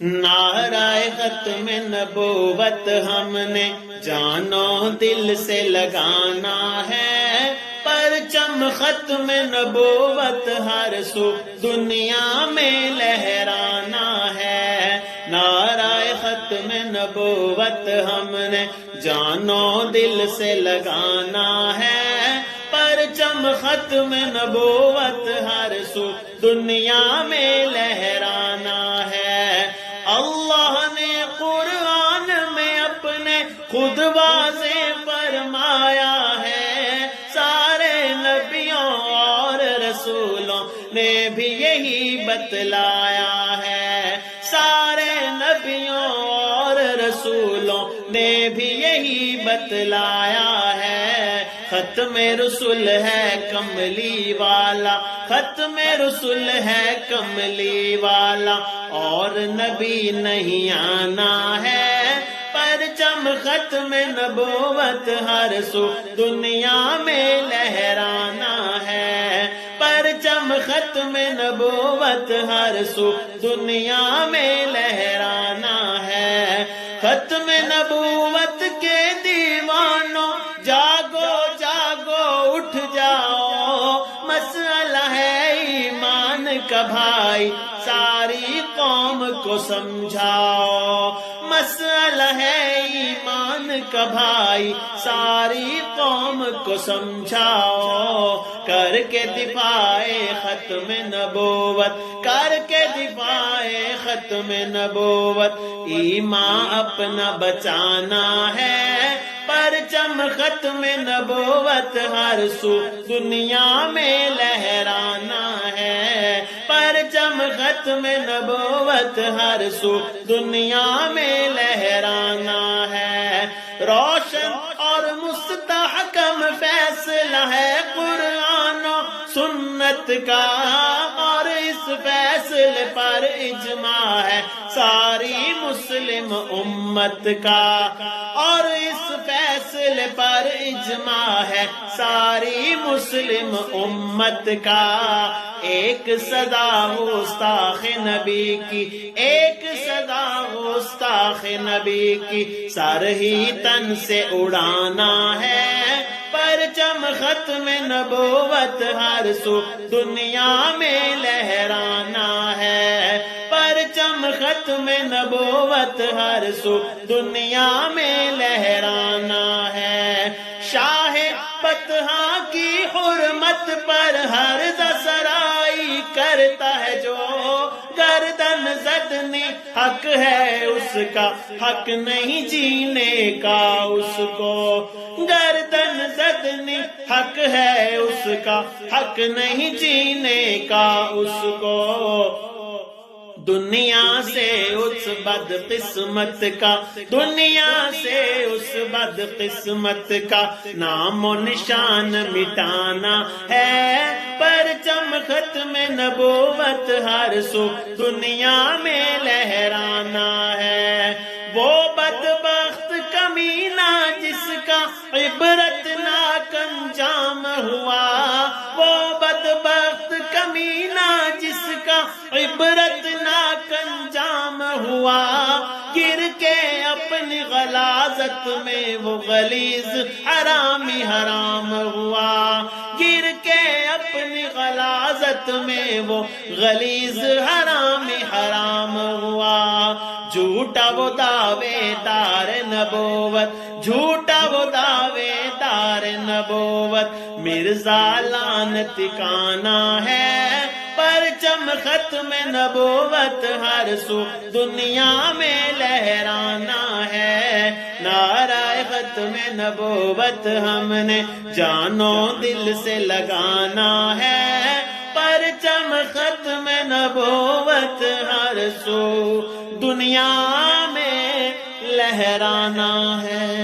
نعرہ ختم نبوت ہم نے جانو دل سے لگانا ہے، پرچم ختم نبوت ہر سو دنیا میں لہرانا ہے۔ نعرہ ختم نبوت ہم نے جانو دل سے لگانا ہے، پرچم ختم نبوت ہر سو دنیا میں لہرانا ہے۔ اللہ نے قرآن میں اپنے خود واضح فرمایا ہے، سارے نبیوں اور رسولوں نے بھی یہی بتلایا ہے، سارے نبیوں اور رسولوں نے بھی یہی بتلایا ہے۔ ختم رسول ہے کملی والا، ختم رسول ہے کملی والا، اور نبی نہیں آنا ہے، پرچم ختم نبوت ہر سو دنیا میں لہرانا ہے، پرچم ختم نبوت ہر سو دنیا میں لہرانا ہے۔ ختم نبوت کے دیوانوں جاگو جاگو اٹھ جاؤ، مسئلہ ہے ایمان کا بھائی ساری قوم کو سمجھاؤ، مسئلہ ہے ایمان کا بھائی ساری قوم کو سمجھاؤ، کر کے دفاع ختم نبوت، کر کے دفاع ختم نبوت، ایمان اپنا بچانا ہے، پرچم ختم نبوت ہر سو دنیا میں لہرانا ہے، پرچم ختم نبوت ہر سو دنیا میں لہرانا ہے۔ روشن اور مستحکم فیصلہ ہے قرآن و سنت کا، اور اس فیصلے پر اجماع ہے ساری مسلم امت کا، اور اس فیصلے پر اجماع ہے ساری مسلم امت کا۔ ایک صدا گستاخ نبی کی، ایک صدا گستاخ نبی کی، سر ہی تن سے اڑانا ہے، پرچم ختم نبوت ہر سو دنیا میں لہرانا ہے، پرچم ختم نبوت ہر سو دنیا میں لہرانا ہے۔ شاہ فتح کی حرمت پر ہر دسرائی کرتا ہے جو، گردن زدنی حق ہے اس کا، حق نہیں جینے کا اس کو، گردن زدنی حق ہے اس کا، حق نہیں جینے کا اس کو۔ دنیا سے اس بد قسمت کا، دنیا سے اس بد قسمت کا نام و نشان مٹانا ہے، پرچم ختم نبوت ہر سو دنیا میں لہرانا ہے۔ وہ بدبخت کمینہ جس کا عبرت ناک انجام ہوا، وہ بدبخت کمینہ جس کا عبرت ناک انجام ہوا، گر کے اپنی غلاظت میں وہ غلیظ حرامی حرام ہوا، گر کے اپنی غلاظت میں وہ غلیظ حرامی حرام ہوا۔ جھوٹا وہ دعوے دار نبوت، جھوٹا وہ دعوے دار نبوت، مرزا لعنت ٹھکانا ہے، پرچم ختم نبوت ہر سو دنیا میں لہرانا ہے۔ نعرہ ختم نبوت ہم نے جانو دل سے لگانا ہے، پرچم ختم نبوت ہر سو دنیا میں لہرانا ہے۔